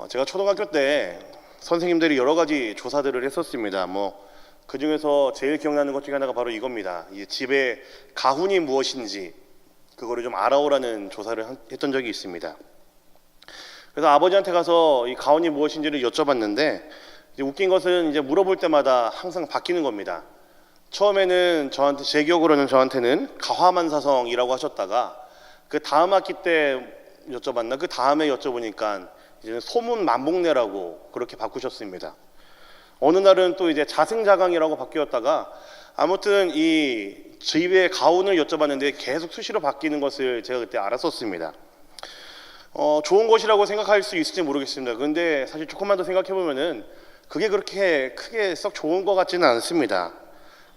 제가 초등학교 때 선생님들이 여러 가지 조사들을 했었습니다. 그 중에서 제일 기억나는 것 중에 하나가 바로 이겁니다. 이 집에 가훈이 무엇인지 그거를 좀 알아오라는 조사를 했던 적이 있습니다. 그래서 아버지한테 가서 이 가훈이 무엇인지를 여쭤봤는데, 이제 웃긴 것은 이제 물어볼 때마다 항상 바뀌는 겁니다. 처음에는 제 기억으로는 저한테는 가화만사성이라고 하셨다가 그 다음 학기 때 여쭤봤나? 그 다음에 여쭤보니까 이제는 소문만복내라고 그렇게 바꾸셨습니다. 어느 날은 또 이제 자승자강이라고 바뀌었다가, 아무튼 이 집의 가훈을 여쭤봤는데 계속 수시로 바뀌는 것을 제가 그때 알았었습니다. 좋은 것이라고 생각할 수 있을지 모르겠습니다. 그런데 사실 조금만 더 생각해 보면은 그게 그렇게 크게 썩 좋은 것 같지는 않습니다.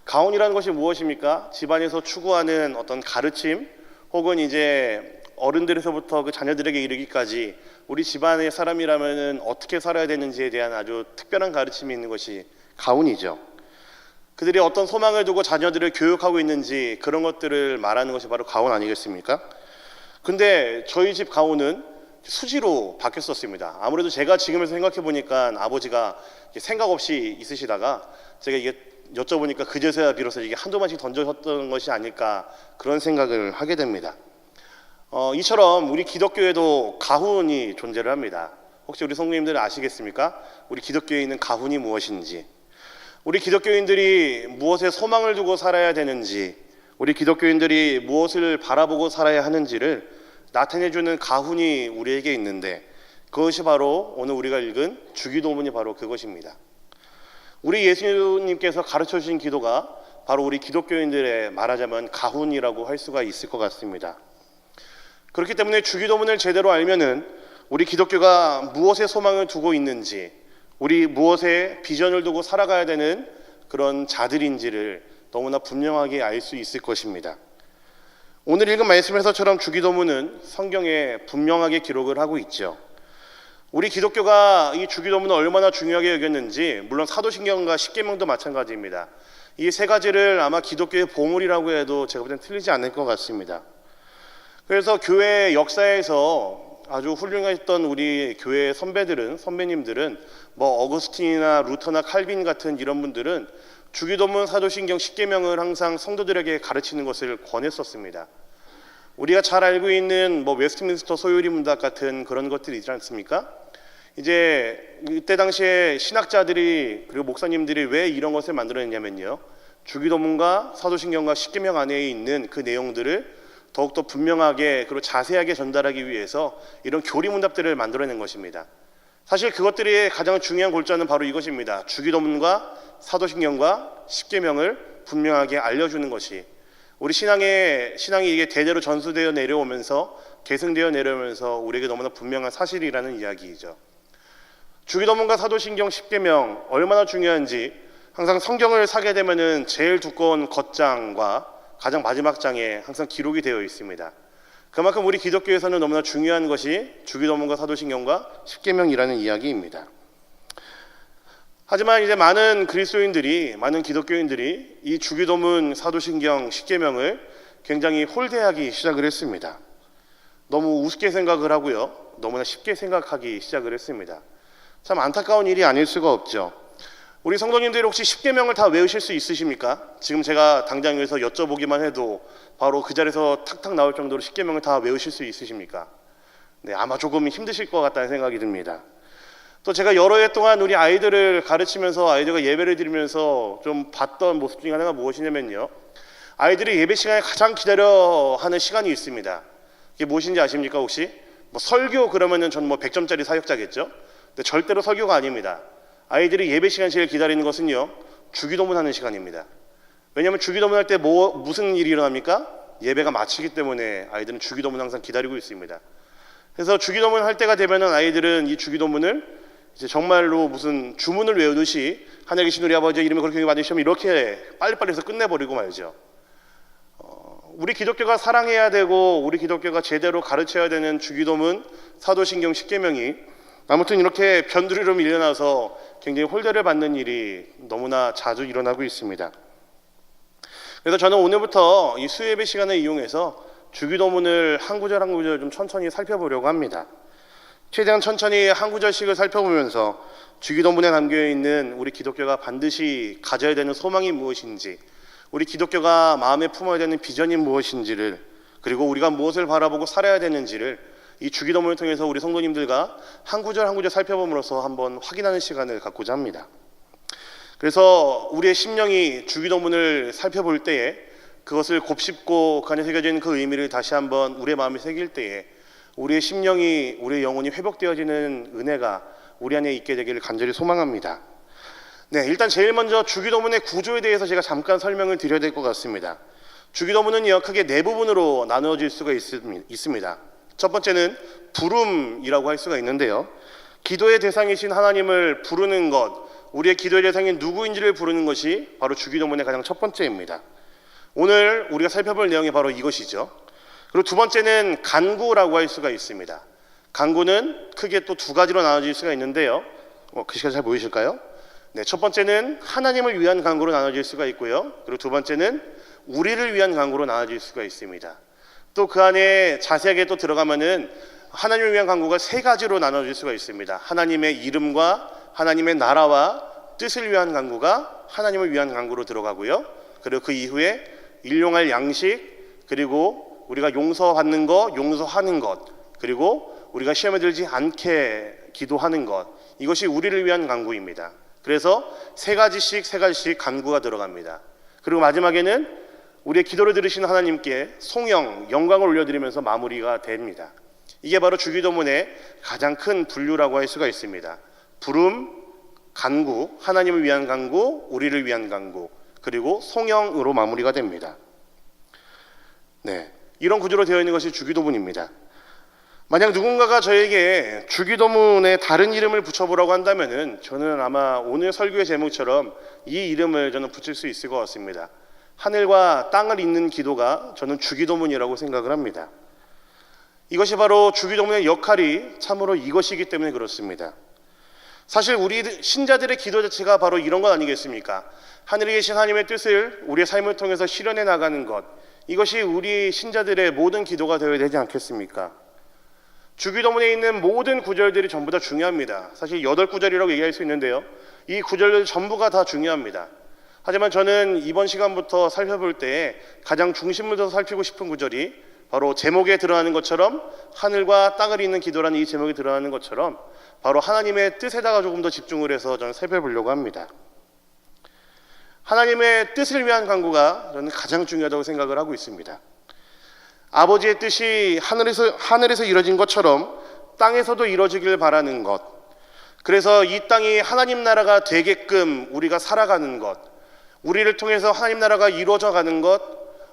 가훈이라는 것이 무엇입니까? 집안에서 추구하는 어떤 가르침, 혹은 이제 어른들에서부터 그 자녀들에게 이르기까지 우리 집안의 사람이라면은 어떻게 살아야 되는지에 대한 아주 특별한 가르침이 있는 것이 가훈이죠. 그들이 어떤 소망을 두고 자녀들을 교육하고 있는지 그런 것들을 말하는 것이 바로 가훈 아니겠습니까? 근데 저희 집 가훈은 수시로 바뀌었었습니다. 아무래도 제가 지금에서 생각해 보니까 아버지가 생각 없이 있으시다가 제가 이게 여쭤보니까 그제서야 비로소 이게 한두 번씩 던져졌던 것이 아닐까, 그런 생각을 하게 됩니다. 이처럼 우리 기독교에도 가훈이 존재를 합니다. 혹시 우리 성도님들 아시겠습니까? 우리 기독교에 있는 가훈이 무엇인지, 우리 기독교인들이 무엇에 소망을 두고 살아야 되는지, 우리 기독교인들이 무엇을 바라보고 살아야 하는지를 나타내주는 가훈이 우리에게 있는데, 그것이 바로 오늘 우리가 읽은 주기도문이 바로 그것입니다. 우리 예수님께서 가르쳐 주신 기도가 바로 우리 기독교인들의 말하자면 가훈이라고 할 수가 있을 것 같습니다. 그렇기 때문에 주기도문을 제대로 알면은 우리 기독교가 무엇에 소망을 두고 있는지, 우리 무엇에 비전을 두고 살아가야 되는 그런 자들인지를 너무나 분명하게 알 수 있을 것입니다. 오늘 읽은 말씀에서처럼 주기도문은 성경에 분명하게 기록을 하고 있죠. 우리 기독교가 이 주기도문을 얼마나 중요하게 여겼는지, 물론 사도신경과 십계명도 마찬가지입니다. 이 세 가지를 아마 기독교의 보물이라고 해도 제가 볼 땐 틀리지 않을 것 같습니다. 그래서 교회 역사에서 아주 훌륭했던 우리 교회 선배님들은 어거스틴이나 루터나 칼빈 같은 이런 분들은 주기도문, 사도신경, 십계명을 항상 성도들에게 가르치는 것을 권했었습니다. 우리가 잘 알고 있는 웨스트민스터 소요리 문답 같은 그런 것들이 있지 않습니까? 이제 이때 당시에 신학자들이 그리고 목사님들이 왜 이런 것을 만들어냈냐면요, 주기도문과 사도신경과 십계명 안에 있는 그 내용들을 더욱더 분명하게 그리고 자세하게 전달하기 위해서 이런 교리문답들을 만들어낸 것입니다. 사실 그것들이 가장 중요한 골자는 바로 이것입니다. 주기도문과 사도신경과 십계명을 분명하게 알려주는 것이 우리 신앙이 이게 대대로 전수되어 내려오면서 계승되어 내려오면서 우리에게 너무나 분명한 사실이라는 이야기이죠. 주기도문과 사도신경, 십계명 얼마나 중요한지 항상 성경을 사게 되면은 제일 두꺼운 겉장과 가장 마지막 장에 항상 기록이 되어 있습니다. 그만큼 우리 기독교에서는 너무나 중요한 것이 주기도문과 사도신경과 십계명이라는 이야기입니다. 하지만 이제 많은 기독교인들이 이 주기도문, 사도신경, 십계명을 굉장히 홀대하기 시작을 했습니다. 너무 우습게 생각을 하고요, 너무나 쉽게 생각하기 시작을 했습니다. 참 안타까운 일이 아닐 수가 없죠. 우리 성도님들이 혹시 십계명을 다 외우실 수 있으십니까? 지금 제가 당장 여기서 여쭤보기만 해도 바로 그 자리에서 탁탁 나올 정도로 십계명을 다 외우실 수 있으십니까? 네, 아마 조금 힘드실 것 같다는 생각이 듭니다. 또 제가 여러 해 동안 우리 아이들을 가르치면서 아이들과 예배를 드리면서 좀 봤던 모습 중에 하나가 무엇이냐면요, 아이들이 예배 시간에 가장 기다려하는 시간이 있습니다. 이게 무엇인지 아십니까 혹시? 설교 그러면은 전 100점짜리 사역자겠죠? 근데 절대로 설교가 아닙니다. 아이들이 예배 시간 제일 기다리는 것은요, 주기도문 하는 시간입니다. 왜냐하면 주기도문 할 때 무슨 일이 일어납니까? 예배가 마치기 때문에 아이들은 주기도문 항상 기다리고 있습니다. 그래서 주기도문 할 때가 되면은 아이들은 이 주기도문을 이제 정말로 무슨 주문을 외우듯이 하늘에 계신 우리 아버지의 이름을 그렇게 받으시면 이렇게 빨리빨리 해서 끝내버리고 말죠. 우리 기독교가 사랑해야 되고 우리 기독교가 제대로 가르쳐야 되는 주기도문, 사도신경, 십계명이 아무튼 이렇게 변두리로 밀려나서 굉장히 홀대를 받는 일이 너무나 자주 일어나고 있습니다. 그래서 저는 오늘부터 이 수예배 시간을 이용해서 주기도문을 한 구절 한 구절 좀 천천히 살펴보려고 합니다. 최대한 천천히 한 구절씩을 살펴보면서 주기도문에 담겨있는 우리 기독교가 반드시 가져야 되는 소망이 무엇인지, 우리 기독교가 마음에 품어야 되는 비전이 무엇인지를, 그리고 우리가 무엇을 바라보고 살아야 되는지를 이 주기도문을 통해서 우리 성도님들과 한 구절 한 구절 살펴봄으로써 한번 확인하는 시간을 갖고자 합니다. 그래서 우리의 심령이 주기도문을 살펴볼 때에 그것을 곱씹고 그 안에 새겨져 있는 그 의미를 다시 한번 우리의 마음에 새길 때에 우리의 심령이, 우리의 영혼이 회복되어지는 은혜가 우리 안에 있게 되기를 간절히 소망합니다. 네, 일단 제일 먼저 주기도문의 구조에 대해서 제가 잠깐 설명을 드려야 될 것 같습니다. 주기도문은요, 크게 네 부분으로 나누어질 수가 있습니다. 첫 번째는 부름이라고 할 수가 있는데요, 기도의 대상이신 하나님을 부르는 것, 우리의 기도의 대상인 누구인지를 부르는 것이 바로 주기도문의 가장 첫 번째입니다. 오늘 우리가 살펴볼 내용이 바로 이것이죠. 그리고 두 번째는 간구라고 할 수가 있습니다. 간구는 크게 또 두 가지로 나눠질 수가 있는데요, 글씨가 잘 보이실까요? 네, 첫 번째는 하나님을 위한 간구로 나눠질 수가 있고요, 그리고 두 번째는 우리를 위한 간구로 나눠질 수가 있습니다. 또 그 안에 자세하게 또 들어가면은 하나님을 위한 간구가 세 가지로 나눠질 수가 있습니다. 하나님의 이름과 하나님의 나라와 뜻을 위한 간구가 하나님을 위한 간구로 들어가고요, 그리고 그 이후에 일용할 양식, 그리고 우리가 용서받는 것, 용서하는 것, 그리고 우리가 시험에 들지 않게 기도하는 것, 이것이 우리를 위한 간구입니다. 그래서 세 가지씩 간구가 들어갑니다. 그리고 마지막에는 우리의 기도를 들으시는 하나님께 송영, 영광을 올려드리면서 마무리가 됩니다. 이게 바로 주기도문의 가장 큰 분류라고 할 수가 있습니다. 부름, 간구, 하나님을 위한 간구, 우리를 위한 간구, 그리고 송영으로 마무리가 됩니다. 네, 이런 구조로 되어 있는 것이 주기도문입니다. 만약 누군가가 저에게 주기도문에 다른 이름을 붙여보라고 한다면은 저는 아마 오늘 설교의 제목처럼 이 이름을 저는 붙일 수 있을 것 같습니다. 하늘과 땅을 잇는 기도가 저는 주기도문이라고 생각을 합니다. 이것이 바로 주기도문의 역할이 참으로 이것이기 때문에 그렇습니다. 사실 우리 신자들의 기도 자체가 바로 이런 것 아니겠습니까? 하늘에 계신 하나님의 뜻을 우리의 삶을 통해서 실현해 나가는 것, 이것이 우리 신자들의 모든 기도가 되어야 되지 않겠습니까? 주기도문에 있는 모든 구절들이 전부 다 중요합니다. 사실 8구절이라고 얘기할 수 있는데요, 이 구절들 전부가 다 중요합니다. 하지만 저는 이번 시간부터 살펴볼 때 가장 중심을 둬서 살피고 싶은 구절이 바로 제목에 드러나는 것처럼, 하늘과 땅을 잇는 기도라는 이 제목에 드러나는 것처럼 바로 하나님의 뜻에다가 조금 더 집중을 해서 저는 살펴보려고 합니다. 하나님의 뜻을 위한 간구가 저는 가장 중요하다고 생각을 하고 있습니다. 아버지의 뜻이 하늘에서 이루어진 것처럼 땅에서도 이루어지길 바라는 것, 그래서 이 땅이 하나님 나라가 되게끔 우리가 살아가는 것, 우리를 통해서 하나님 나라가 이루어져 가는 것,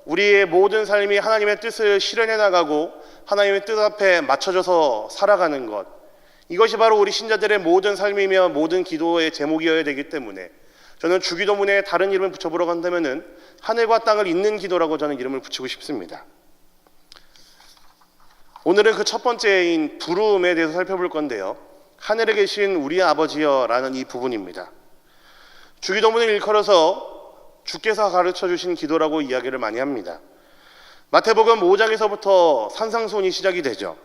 우리의 모든 삶이 하나님의 뜻을 실현해 나가고 하나님의 뜻 앞에 맞춰져서 살아가는 것, 이것이 바로 우리 신자들의 모든 삶이며 모든 기도의 제목이어야 되기 때문에 저는 주기도문에 다른 이름을 붙여보려고 한다면은 하늘과 땅을 잇는 기도라고 저는 이름을 붙이고 싶습니다. 오늘은 그 첫 번째인 부름에 대해서 살펴볼 건데요, 하늘에 계신 우리 아버지여 라는 이 부분입니다. 주기도문을 일컬어서 주께서 가르쳐 주신 기도라고 이야기를 많이 합니다. 마태복음 5장에서부터 산상수훈이 시작이 되죠.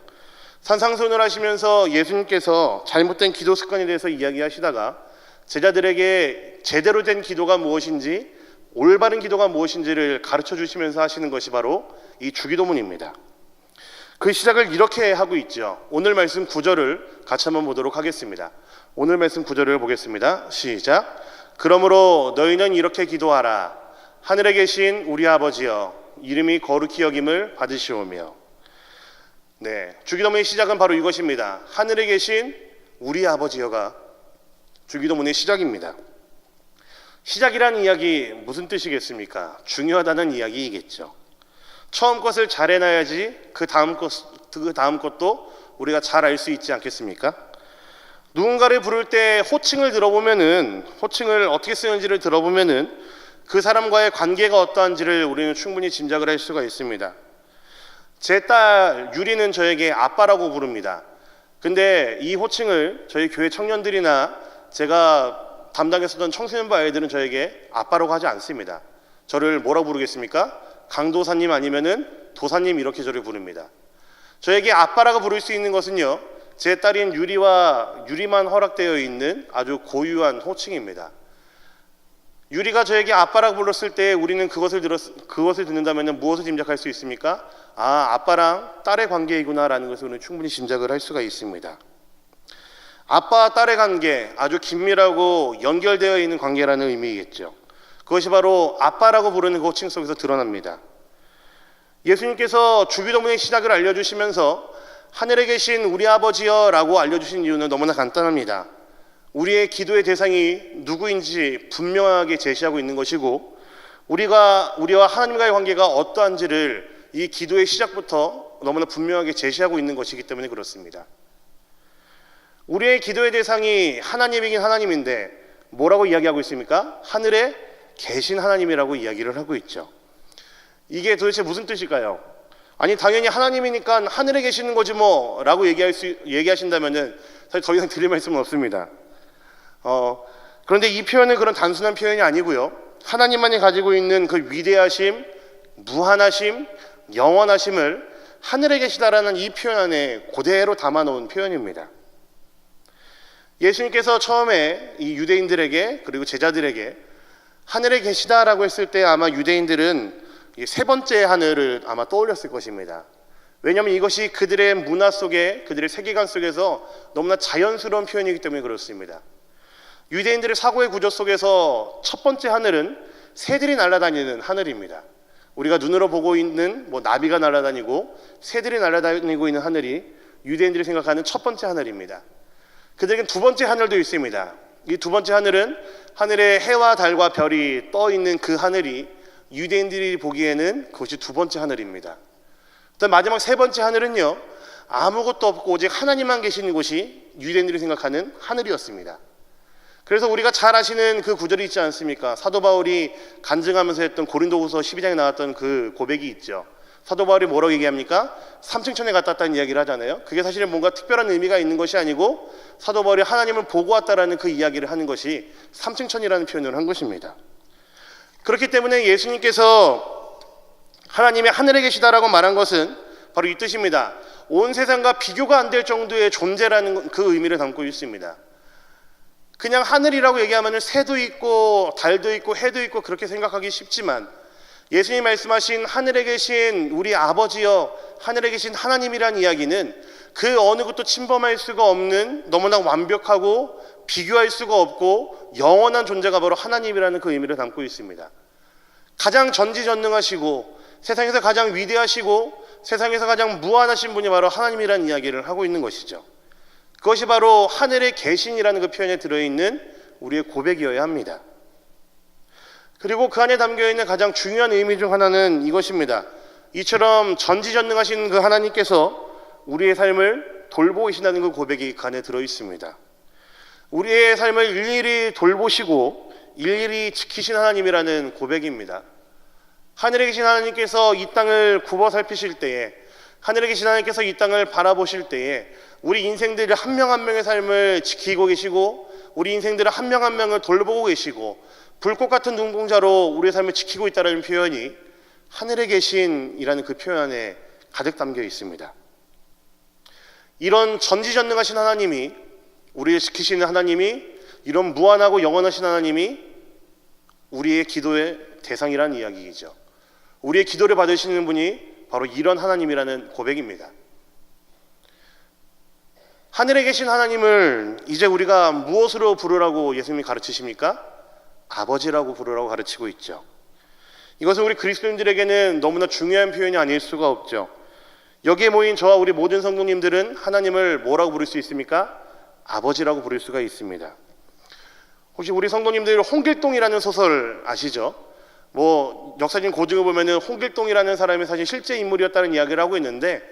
산상수훈을 하시면서 예수님께서 잘못된 기도 습관에 대해서 이야기하시다가 제자들에게 제대로 된 기도가 무엇인지, 올바른 기도가 무엇인지를 가르쳐 주시면서 하시는 것이 바로 이 주기도문입니다. 그 시작을 이렇게 하고 있죠. 오늘 말씀 9절을 같이 한번 보도록 하겠습니다. 오늘 말씀 9절을 보겠습니다. 시작. 그러므로 너희는 이렇게 기도하라. 하늘에 계신 우리 아버지여, 이름이 거룩히 여김을 받으시오며. 네, 주기도문의 시작은 바로 이것입니다. 하늘에 계신 우리 아버지여가 주기도문의 시작입니다. 시작이라는 이야기 무슨 뜻이겠습니까? 중요하다는 이야기이겠죠. 처음 것을 잘 해놔야지 그 다음 것도 우리가 잘 알 수 있지 않겠습니까? 누군가를 부를 때 호칭을 어떻게 쓰는지를 들어보면은 그 사람과의 관계가 어떠한지를 우리는 충분히 짐작을 할 수가 있습니다. 제 딸 유리는 저에게 아빠라고 부릅니다. 근데 이 호칭을 저희 교회 청년들이나 제가 담당했었던 청소년부 아이들은 저에게 아빠라고 하지 않습니다. 저를 뭐라고 부르겠습니까? 강도사님 아니면은 도사님, 이렇게 저를 부릅니다. 저에게 아빠라고 부를 수 있는 것은요, 제 딸인 유리와 유리만 허락되어 있는 아주 고유한 호칭입니다. 유리가 저에게 아빠라고 불렀을 때 우리는 그것을 듣는다면 무엇을 짐작할 수 있습니까? 아, 아빠랑 딸의 관계이구나라는 것을 우리는 충분히 짐작을 할 수가 있습니다. 아빠와 딸의 관계, 아주 긴밀하고 연결되어 있는 관계라는 의미이겠죠. 그것이 바로 아빠라고 부르는 그 호칭 속에서 드러납니다. 예수님께서 주기도문의 시작을 알려주시면서 하늘에 계신 우리 아버지여 라고 알려주신 이유는 너무나 간단합니다. 우리의 기도의 대상이 누구인지 분명하게 제시하고 있는 것이고, 우리와 하나님과의 관계가 어떠한지를 이 기도의 시작부터 너무나 분명하게 제시하고 있는 것이기 때문에 그렇습니다. 우리의 기도의 대상이 하나님이긴 하나님인데 뭐라고 이야기하고 있습니까? 하늘에 계신 하나님이라고 이야기를 하고 있죠. 이게 도대체 무슨 뜻일까요? 아니, 당연히 하나님이니까 하늘에 계시는 거지 뭐 라고 얘기하신다면은 사실 더 이상 드릴 말씀은 없습니다. 그런데 이 표현은 그런 단순한 표현이 아니고요, 하나님만이 가지고 있는 그 위대하심, 무한하심, 영원하심을 하늘에 계시다라는 이 표현 안에 그대로 담아놓은 표현입니다. 예수님께서 처음에 이 유대인들에게 그리고 제자들에게 하늘에 계시다라고 했을 때 아마 유대인들은 세 번째 하늘을 아마 떠올렸을 것입니다. 왜냐하면 이것이 그들의 문화 속에, 그들의 세계관 속에서 너무나 자연스러운 표현이기 때문에 그렇습니다. 유대인들의 사고의 구조 속에서 첫 번째 하늘은 새들이 날아다니는 하늘입니다. 우리가 눈으로 보고 있는 나비가 날아다니고 새들이 날아다니고 있는 하늘이 유대인들이 생각하는 첫 번째 하늘입니다. 그들에겐 두 번째 하늘도 있습니다. 이 두 번째 하늘은 하늘에 해와 달과 별이 떠 있는 그 하늘이 유대인들이 보기에는 그것이 두 번째 하늘입니다. 또 마지막 세 번째 하늘은요, 아무것도 없고 오직 하나님만 계시는 곳이 유대인들이 생각하는 하늘이었습니다. 그래서 우리가 잘 아시는 그 구절이 있지 않습니까? 사도 바울이 간증하면서 했던 고린도후서 12장에 나왔던 그 고백이 있죠. 사도 바울이 뭐라고 얘기합니까? 삼층천에 갔다 왔다는 이야기를 하잖아요. 그게 사실은 뭔가 특별한 의미가 있는 것이 아니고 사도 바울이 하나님을 보고 왔다라는 그 이야기를 하는 것이 삼층천이라는 표현을 한 것입니다. 그렇기 때문에 예수님께서 하나님이 하늘에 계시다라고 말한 것은 바로 이 뜻입니다. 온 세상과 비교가 안 될 정도의 존재라는 그 의미를 담고 있습니다. 그냥 하늘이라고 얘기하면 새도 있고 달도 있고 해도 있고 그렇게 생각하기 쉽지만, 예수님이 말씀하신 하늘에 계신 우리 아버지여, 하늘에 계신 하나님이란 이야기는 그 어느 것도 침범할 수가 없는 너무나 완벽하고 비교할 수가 없고 영원한 존재가 바로 하나님이라는 그 의미를 담고 있습니다. 가장 전지전능하시고 세상에서 가장 위대하시고 세상에서 가장 무한하신 분이 바로 하나님이라는 이야기를 하고 있는 것이죠. 그것이 바로 하늘에 계신이라는 그 표현에 들어있는 우리의 고백이어야 합니다. 그리고 그 안에 담겨있는 가장 중요한 의미 중 하나는 이것입니다. 이처럼 전지전능하신 그 하나님께서 우리의 삶을 돌보고 계신다는 그 고백이 그 안에 들어있습니다. 우리의 삶을 일일이 돌보시고 일일이 지키신 하나님이라는 고백입니다. 하늘에 계신 하나님께서 이 땅을 굽어 살피실 때에, 하늘에 계신 하나님께서 이 땅을 바라보실 때에 우리 인생들을 한 명 한 명의 삶을 지키고 계시고 우리 인생들을 한 명 한 명을 돌보고 계시고 불꽃 같은 눈동자로 우리의 삶을 지키고 있다는 표현이 하늘에 계신이라는 그 표현 안에 가득 담겨 있습니다. 이런 전지전능하신 하나님이, 우리를 지키시는 하나님이, 이런 무한하고 영원하신 하나님이 우리의 기도의 대상이라는 이야기이죠. 우리의 기도를 받으시는 분이 바로 이런 하나님이라는 고백입니다. 하늘에 계신 하나님을 이제 우리가 무엇으로 부르라고 예수님이 가르치십니까? 아버지라고 부르라고 가르치고 있죠. 이것은 우리 그리스도인들에게는 너무나 중요한 표현이 아닐 수가 없죠. 여기에 모인 저와 우리 모든 성도님들은 하나님을 뭐라고 부를 수 있습니까? 아버지라고 부를 수가 있습니다. 혹시 우리 성도님들 홍길동이라는 소설 아시죠? 역사적인 고증을 보면은 홍길동이라는 사람이 사실 실제 인물이었다는 이야기를 하고 있는데,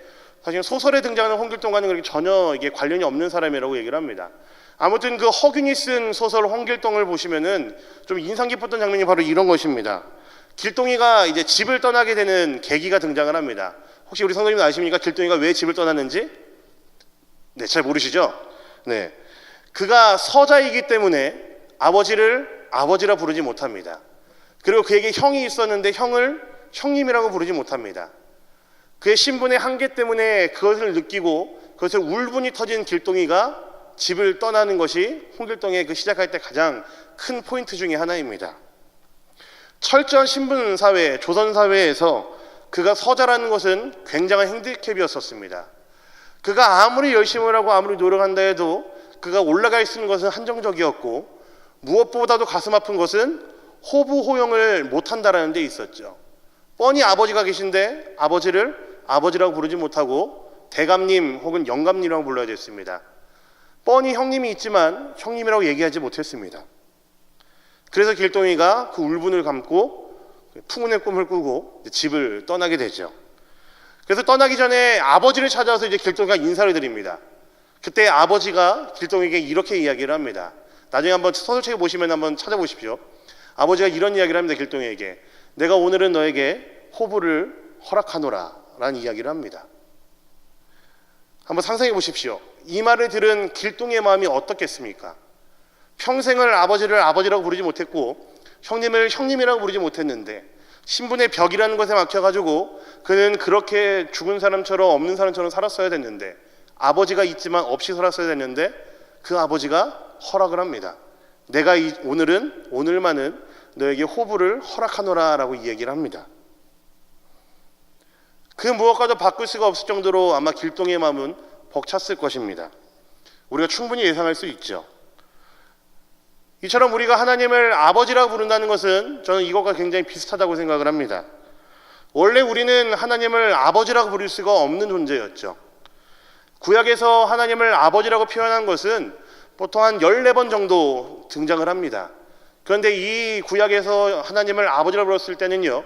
사실 소설에 등장하는 홍길동과는 그렇게 전혀 이게 관련이 없는 사람이라고 얘기를 합니다. 아무튼 그 허균이 쓴 소설 홍길동을 보시면은 좀 인상 깊었던 장면이 바로 이런 것입니다. 길동이가 이제 집을 떠나게 되는 계기가 등장을 합니다. 혹시 우리 성도님 아십니까? 길동이가 왜 집을 떠났는지? 네, 잘 모르시죠? 네, 그가 서자이기 때문에 아버지를 아버지라 부르지 못합니다. 그리고 그에게 형이 있었는데 형을 형님이라고 부르지 못합니다. 그의 신분의 한계 때문에 그것을 느끼고 그것을 울분이 터진 길동이가 집을 떠나는 것이 홍길동의 그 시작할 때 가장 큰 포인트 중에 하나입니다. 철저한 신분사회, 조선사회에서 그가 서자라는 것은 굉장한 핸디캡이었었습니다. 그가 아무리 열심히 하고 아무리 노력한다 해도 그가 올라갈 수 있는 것은 한정적이었고, 무엇보다도 가슴 아픈 것은 호부 호용을 못한다라는 데 있었죠. 뻔히 아버지가 계신데 아버지를 아버지라고 부르지 못하고 대감님 혹은 영감님이라고 불러야 됐습니다. 뻔히 형님이 있지만 형님이라고 얘기하지 못했습니다. 그래서 길동이가 그 울분을 감고 풍운의 꿈을 꾸고 집을 떠나게 되죠. 그래서 떠나기 전에 아버지를 찾아와서 이제 길동이가 인사를 드립니다. 그때 아버지가 길동이에게 이렇게 이야기를 합니다. 나중에 한번 서술책에 보시면 한번 찾아보십시오. 아버지가 이런 이야기를 합니다. 길동이에게 내가 오늘은 너에게 호부를 허락하노라 라는 이야기를 합니다. 한번 상상해 보십시오. 이 말을 들은 길동이의 마음이 어떻겠습니까? 평생을 아버지를 아버지라고 부르지 못했고 형님을 형님이라고 부르지 못했는데 신분의 벽이라는 것에 막혀가지고 그는 그렇게 죽은 사람처럼 없는 사람처럼 살았어야 됐는데, 아버지가 있지만 없이 살았어야 됐는데 그 아버지가 허락을 합니다. 내가 오늘만은 너에게 호부를 허락하노라 라고 이야기를 합니다. 그 무엇과도 바꿀 수가 없을 정도로 아마 길동이의 마음은 벅찼을 것입니다. 우리가 충분히 예상할 수 있죠. 이처럼 우리가 하나님을 아버지라고 부른다는 것은 저는 이것과 굉장히 비슷하다고 생각을 합니다. 원래 우리는 하나님을 아버지라고 부를 수가 없는 존재였죠. 구약에서 하나님을 아버지라고 표현한 것은 보통 한 14번 정도 등장을 합니다. 그런데 이 구약에서 하나님을 아버지라고 불렀을 때는요,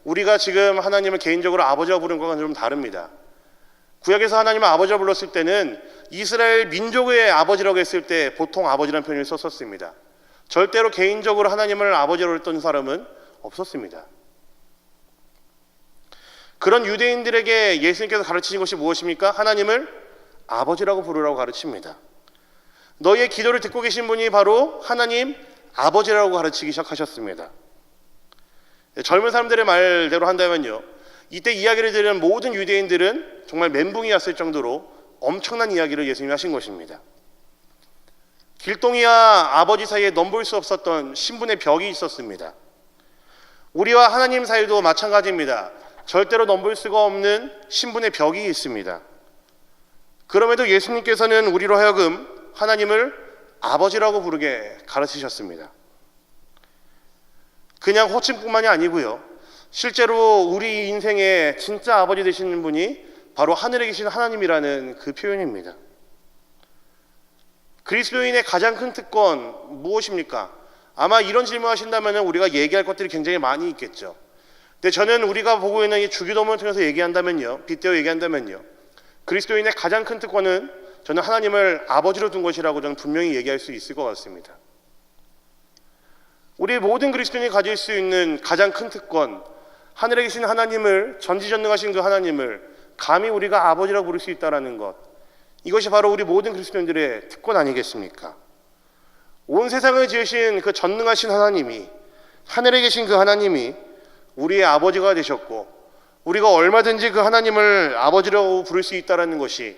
우리가 지금 하나님을 개인적으로 아버지라고 부르는 것과는 좀 다릅니다. 구약에서 하나님을 아버지라고 불렀을 때는 이스라엘 민족의 아버지라고 했을 때 보통 아버지라는 표현을 썼었습니다. 절대로 개인적으로 하나님을 아버지라고 했던 사람은 없었습니다. 그런 유대인들에게 예수님께서 가르치신 것이 무엇입니까? 하나님을 아버지라고 부르라고 가르칩니다. 너희의 기도를 듣고 계신 분이 바로 하나님 아버지라고 가르치기 시작하셨습니다. 젊은 사람들의 말대로 한다면요, 이때 이야기를 들은 모든 유대인들은 정말 멘붕이 왔을 정도로 엄청난 이야기를 예수님이 하신 것입니다. 길동이와 아버지 사이에 넘볼 수 없었던 신분의 벽이 있었습니다. 우리와 하나님 사이도 마찬가지입니다. 절대로 넘볼 수가 없는 신분의 벽이 있습니다. 그럼에도 예수님께서는 우리로 하여금 하나님을 아버지라고 부르게 가르치셨습니다. 그냥 호칭뿐만이 아니고요, 실제로 우리 인생의 진짜 아버지 되시는 분이 바로 하늘에 계신 하나님이라는 그 표현입니다. 그리스도인의 가장 큰 특권 무엇입니까? 아마 이런 질문 하신다면 우리가 얘기할 것들이 굉장히 많이 있겠죠. 근데 저는 우리가 보고 있는 이 주기도문을 통해서 얘기한다면요, 빗대어 얘기한다면요, 그리스도인의 가장 큰 특권은 저는 하나님을 아버지로 둔 것이라고 저는 분명히 얘기할 수 있을 것 같습니다. 우리 모든 그리스도인이 가질 수 있는 가장 큰 특권, 하늘에 계신 하나님을, 전지전능하신 그 하나님을 감히 우리가 아버지라고 부를 수 있다는 것, 이것이 바로 우리 모든 그리스도인들의 특권 아니겠습니까? 온 세상을 지으신 그 전능하신 하나님이, 하늘에 계신 그 하나님이 우리의 아버지가 되셨고, 우리가 얼마든지 그 하나님을 아버지라고 부를 수 있다는 것이,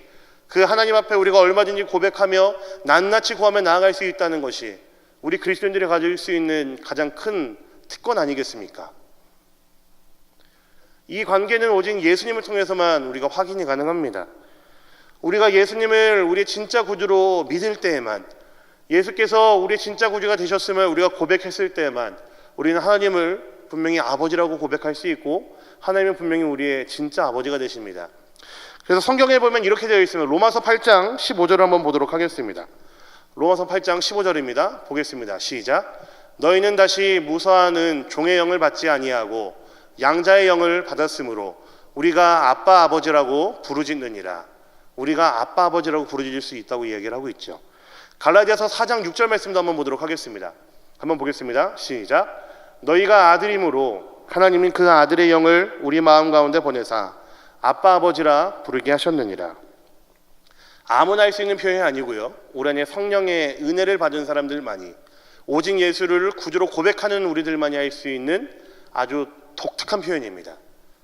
그 하나님 앞에 우리가 얼마든지 고백하며 낱낱이 구하며 나아갈 수 있다는 것이 우리 그리스도인들이 가질 수 있는 가장 큰 특권 아니겠습니까? 이 관계는 오직 예수님을 통해서만 우리가 확인이 가능합니다. 우리가 예수님을 우리의 진짜 구주로 믿을 때에만, 예수께서 우리의 진짜 구주가 되셨음을 우리가 고백했을 때에만 우리는 하나님을 분명히 아버지라고 고백할 수 있고, 하나님은 분명히 우리의 진짜 아버지가 되십니다. 그래서 성경에 보면 이렇게 되어 있습니다. 로마서 8장 15절을 한번 보도록 하겠습니다. 로마서 8장 15절입니다. 보겠습니다. 시작. 너희는 다시 무서워하는 종의 영을 받지 아니하고 양자의 영을 받았으므로 우리가 아빠 아버지라고 부르짖느니라. 우리가 아빠 아버지라고 부르짖을 수 있다고 이야기를 하고 있죠. 갈라디아서 4장 6절 말씀도 한번 보도록 하겠습니다. 한번 보겠습니다. 시작. 너희가 아들이므로 하나님이 그 아들의 영을 우리 마음 가운데 보내사 아빠 아버지라 부르게 하셨느니라. 아무나 할 수 있는 표현이 아니고요, 올 한해 성령의 은혜를 받은 사람들만이, 오직 예수를 구주로 고백하는 우리들만이 할 수 있는 아주 독특한 표현입니다.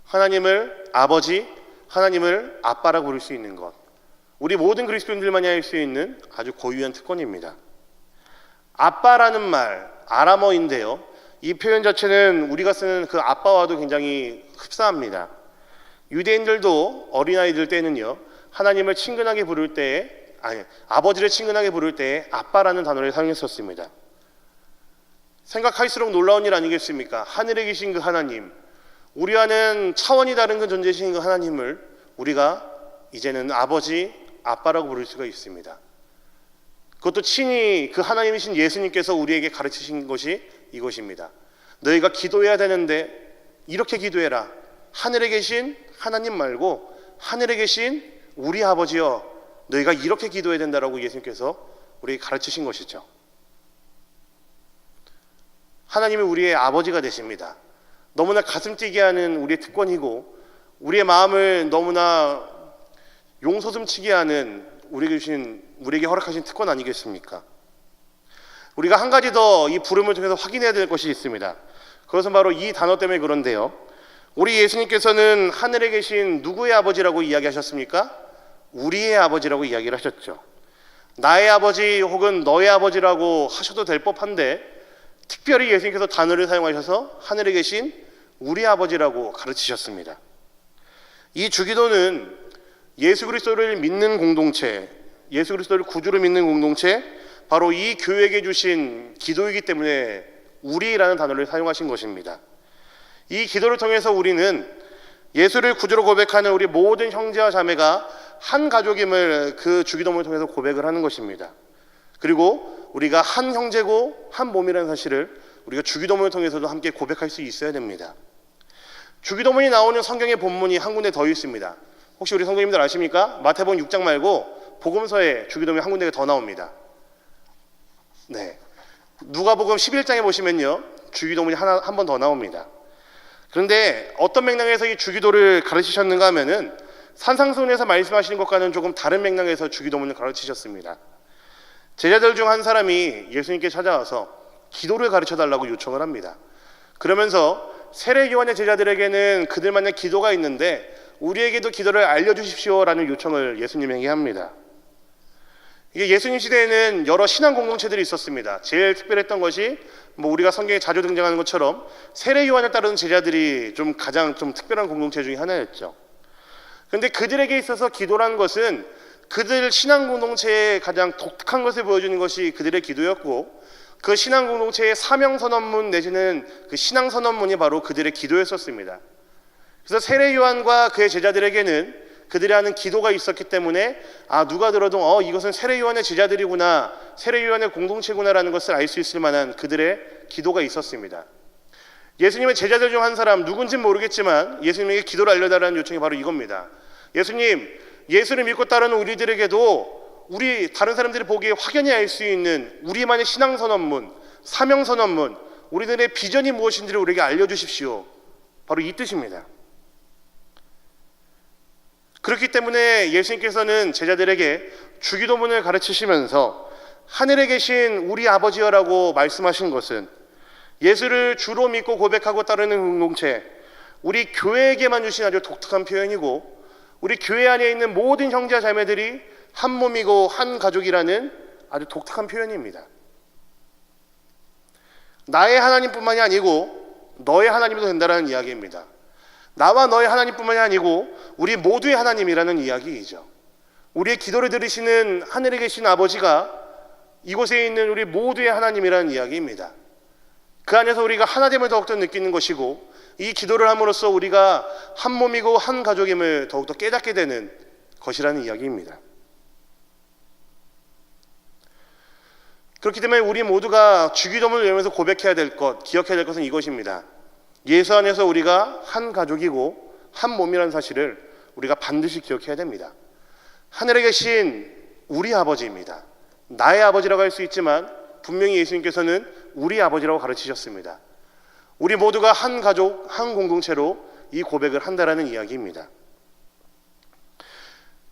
하나님을 아버지, 하나님을 아빠라고 부를 수 있는 것, 우리 모든 그리스도인들만이 할 수 있는 아주 고유한 특권입니다. 아빠라는 말, 아람어인데요, 이 표현 자체는 우리가 쓰는 그 아빠와도 굉장히 흡사합니다. 유대인들도 어린아이들 때는요, 하나님을 친근하게 부를 때에, 아버지를 친근하게 부를 때에 아빠라는 단어를 사용했었습니다. 생각할수록 놀라운 일 아니겠습니까? 하늘에 계신 그 하나님, 우리와는 차원이 다른 그 존재이신 그 하나님을 우리가 이제는 아버지, 아빠라고 부를 수가 있습니다. 그것도 친히 그 하나님이신 예수님께서 우리에게 가르치신 것이 이것입니다. 너희가 기도해야 되는데 이렇게 기도해라. 하늘에 계신 하나님 말고 하늘에 계신 우리 아버지여, 너희가 이렇게 기도해야 된다라고 예수님께서 우리에게 가르치신 것이죠. 하나님이 우리의 아버지가 되십니다. 너무나 가슴 뛰게 하는 우리의 특권이고, 우리의 마음을 너무나 용서숨치게 하는 우리에게 허락하신 특권 아니겠습니까? 우리가 한 가지 더 이 부름을 통해서 확인해야 될 것이 있습니다. 그것은 바로 이 단어 때문에 그런데요, 우리 예수님께서는 하늘에 계신 누구의 아버지라고 이야기하셨습니까? 우리의 아버지라고 이야기를 하셨죠. 나의 아버지 혹은 너의 아버지라고 하셔도 될 법한데, 특별히 예수님께서 단어를 사용하셔서 하늘에 계신 우리 아버지라고 가르치셨습니다. 이 주기도는 예수 그리스도를 믿는 공동체, 예수 그리스도를 구주로 믿는 공동체, 바로 이 교회에게 주신 기도이기 때문에 우리라는 단어를 사용하신 것입니다. 이 기도를 통해서 우리는 예수를 구주로 고백하는 우리 모든 형제와 자매가 한 가족임을 그 주기도문을 통해서 고백을 하는 것입니다. 그리고 우리가 한 형제고 한 몸이라는 사실을 우리가 주기도문을 통해서도 함께 고백할 수 있어야 됩니다. 주기도문이 나오는 성경의 본문이 한 군데 더 있습니다. 혹시 우리 성도님들 아십니까? 마태복음 6장 말고 복음서에 주기도문이 한 군데가 더 나옵니다. 네, 누가복음 11장에 보시면요, 주기도문이 한 번 더 나옵니다. 그런데 어떤 맥락에서 이 주기도를 가르치셨는가 하면은 산상수훈에서 말씀하시는 것과는 조금 다른 맥락에서 주기도문을 가르치셨습니다. 제자들 중 한 사람이 예수님께 찾아와서 기도를 가르쳐달라고 요청을 합니다. 그러면서 세례요한의 제자들에게는 그들만의 기도가 있는데 우리에게도 기도를 알려주십시오라는 요청을 예수님에게 합니다. 이게 예수님 시대에는 여러 신앙 공동체들이 있었습니다. 제일 특별했던 것이 우리가 성경에 자주 등장하는 것처럼 세례요한을 따르는 제자들이 가장 특별한 공동체 중에 하나였죠. 그런데 그들에게 있어서 기도라는 것은 그들 신앙 공동체의 가장 독특한 것을 보여주는 것이 그들의 기도였고, 그 신앙 공동체의 사명 선언문 내지는 그 신앙 선언문이 바로 그들의 기도였었습니다. 그래서 세례 요한과 그의 제자들에게는 그들이 하는 기도가 있었기 때문에 누가 들어도 이것은 세례 요한의 제자들이구나, 세례 요한의 공동체구나라는 것을 알 수 있을 만한 그들의 기도가 있었습니다. 예수님의 제자들 중 한 사람, 누군지는 모르겠지만 예수님에게 기도를 알려달라는 요청이 바로 이겁니다. 예수님, 예수를 믿고 따르는 우리들에게도 우리 다른 사람들이 보기에 확연히 알 수 있는 우리만의 신앙선언문, 사명선언문, 우리들의 비전이 무엇인지를 우리에게 알려주십시오. 바로 이 뜻입니다. 그렇기 때문에 예수님께서는 제자들에게 주기도문을 가르치시면서 하늘에 계신 우리 아버지여라고 말씀하신 것은 예수를 주로 믿고 고백하고 따르는 공동체, 우리 교회에게만 주신 아주 독특한 표현이고, 우리 교회 안에 있는 모든 형제 자매들이 한 몸이고 한 가족이라는 아주 독특한 표현입니다. 나의 하나님뿐만이 아니고 너의 하나님도 된다는 이야기입니다. 나와 너의 하나님뿐만이 아니고 우리 모두의 하나님이라는 이야기이죠. 우리의 기도를 들으시는 하늘에 계신 아버지가 이곳에 있는 우리 모두의 하나님이라는 이야기입니다. 그 안에서 우리가 하나됨을 더욱더 느끼는 것이고, 이 기도를 함으로써 우리가 한 몸이고 한 가족임을 더욱더 깨닫게 되는 것이라는 이야기입니다. 그렇기 때문에 우리 모두가 주기도문을 외우면서 고백해야 될 것, 기억해야 될 것은 이것입니다. 예수 안에서 우리가 한 가족이고 한 몸이라는 사실을 우리가 반드시 기억해야 됩니다. 하늘에 계신 우리 아버지입니다. 나의 아버지라고 할 수 있지만 분명히 예수님께서는 우리 아버지라고 가르치셨습니다. 우리 모두가 한 가족, 한 공동체로 이 고백을 한다라는 이야기입니다.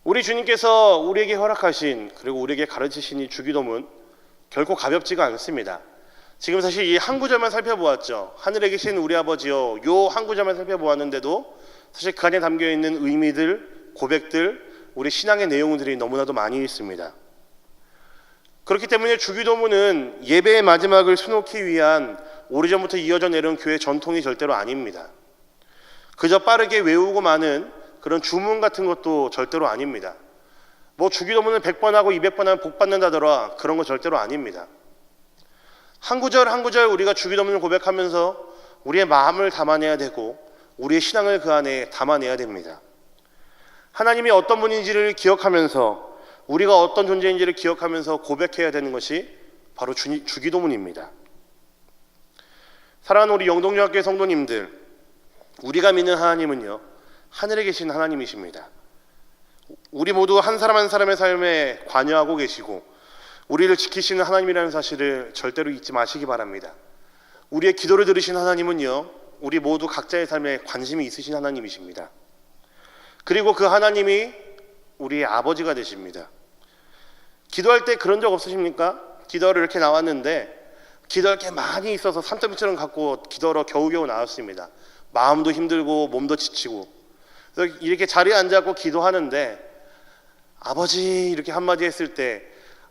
우리 주님께서 우리에게 허락하신, 그리고 우리에게 가르치신 이 주기도문 결코 가볍지가 않습니다. 지금 사실 이 한 구절만 살펴보았죠. 하늘에 계신 우리 아버지요, 요 한 구절만 살펴보았는데도 사실 그 안에 담겨 있는 의미들, 고백들, 우리 신앙의 내용들이 너무나도 많이 있습니다. 그렇기 때문에 주기도문은 예배의 마지막을 수놓기 위한 오래전부터 이어져 내려온 교회 전통이 절대로 아닙니다. 그저 빠르게 외우고 마는 그런 주문 같은 것도 절대로 아닙니다. 뭐 주기도문을 100번 하고 200번 하면 복 받는다더라, 그런 거 절대로 아닙니다. 한 구절 한 구절 우리가 주기도문을 고백하면서 우리의 마음을 담아내야 되고 우리의 신앙을 그 안에 담아내야 됩니다. 하나님이 어떤 분인지를 기억하면서 우리가 어떤 존재인지를 기억하면서 고백해야 되는 것이 바로 주기도문입니다. 사랑하는 우리 영동중학교의 성도님들, 우리가 믿는 하나님은요, 하늘에 계신 하나님이십니다. 우리 모두 한 사람 한 사람의 삶에 관여하고 계시고 우리를 지키시는 하나님이라는 사실을 절대로 잊지 마시기 바랍니다. 우리의 기도를 들으신 하나님은요, 우리 모두 각자의 삶에 관심이 있으신 하나님이십니다. 그리고 그 하나님이 우리의 아버지가 되십니다. 기도할 때 그런 적 없으십니까? 기도를 이렇게 나왔는데 기도할 게 많이 있어서 산더미처럼 갖고 기도하러 겨우겨우 나왔습니다. 마음도 힘들고 몸도 지치고, 그래서 이렇게 자리에 앉아서 기도하는데 아버지 이렇게 한마디 했을 때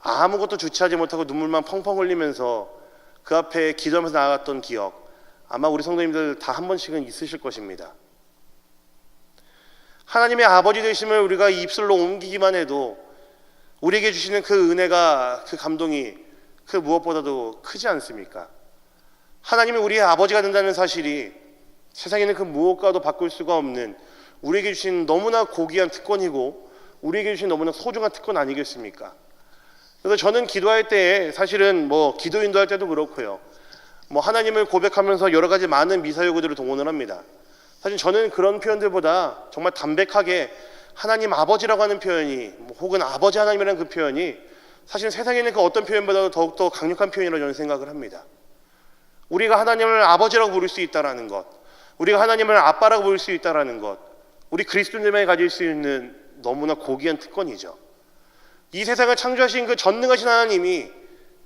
아무것도 주체하지 못하고 눈물만 펑펑 흘리면서 그 앞에 기도하면서 나아갔던 기억, 아마 우리 성도님들 다 한 번씩은 있으실 것입니다. 하나님의 아버지 되심을 우리가 입술로 옮기기만 해도 우리에게 주시는 그 은혜가, 그 감동이 그 무엇보다도 크지 않습니까? 하나님이 우리의 아버지가 된다는 사실이 세상에는 그 무엇과도 바꿀 수가 없는 우리에게 주신 너무나 고귀한 특권이고 우리에게 주신 너무나 소중한 특권 아니겠습니까? 그래서 저는 기도할 때 사실은 뭐 기도 인도할 때도 그렇고요, 뭐 하나님을 고백하면서 여러 가지 많은 미사여구들을 동원을 합니다. 사실 저는 그런 표현들보다 정말 담백하게 하나님 아버지라고 하는 표현이, 혹은 아버지 하나님이라는 그 표현이 사실 세상에는 그 어떤 표현보다도 더욱더 강력한 표현이라고 저는 생각을 합니다. 우리가 하나님을 아버지라고 부를 수 있다는 것, 우리가 하나님을 아빠라고 부를 수 있다는 것, 우리 그리스도인들만이 가질 수 있는 너무나 고귀한 특권이죠. 이 세상을 창조하신 그 전능하신 하나님이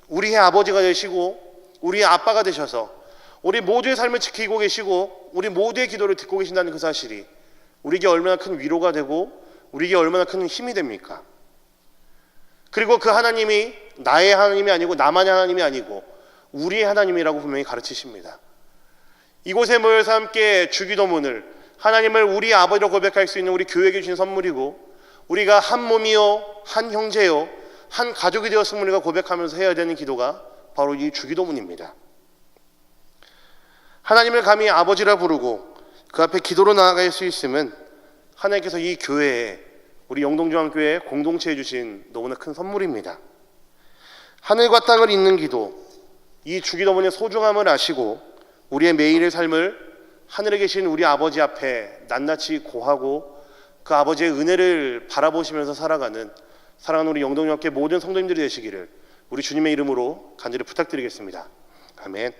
우리의 아버지가 되시고 우리의 아빠가 되셔서 우리 모두의 삶을 지키고 계시고 우리 모두의 기도를 듣고 계신다는 그 사실이 우리에게 얼마나 큰 위로가 되고 우리에게 얼마나 큰 힘이 됩니까? 그리고 그 하나님이 나의 하나님이 아니고 나만의 하나님이 아니고 우리의 하나님이라고 분명히 가르치십니다. 이곳에 모여서 함께 주기도문을, 하나님을 우리 아버지로 고백할 수 있는 우리 교회에게 주신 선물이고 우리가 한 몸이요 한 형제요 한 가족이 되었음을 우리가 고백하면서 해야 되는 기도가 바로 이 주기도문입니다. 하나님을 감히 아버지라 부르고 그 앞에 기도로 나아갈 수 있음은 하나님께서 이 교회에, 우리 영동중앙교회 공동체에 주신 너무나 큰 선물입니다. 하늘과 땅을 잇는 기도, 이 주기도문의 소중함을 아시고 우리의 매일의 삶을 하늘에 계신 우리 아버지 앞에 낱낱이 고하고 그 아버지의 은혜를 바라보시면서 살아가는 사랑하는 우리 영동중학교 모든 성도님들이 되시기를 우리 주님의 이름으로 간절히 부탁드리겠습니다. 아멘.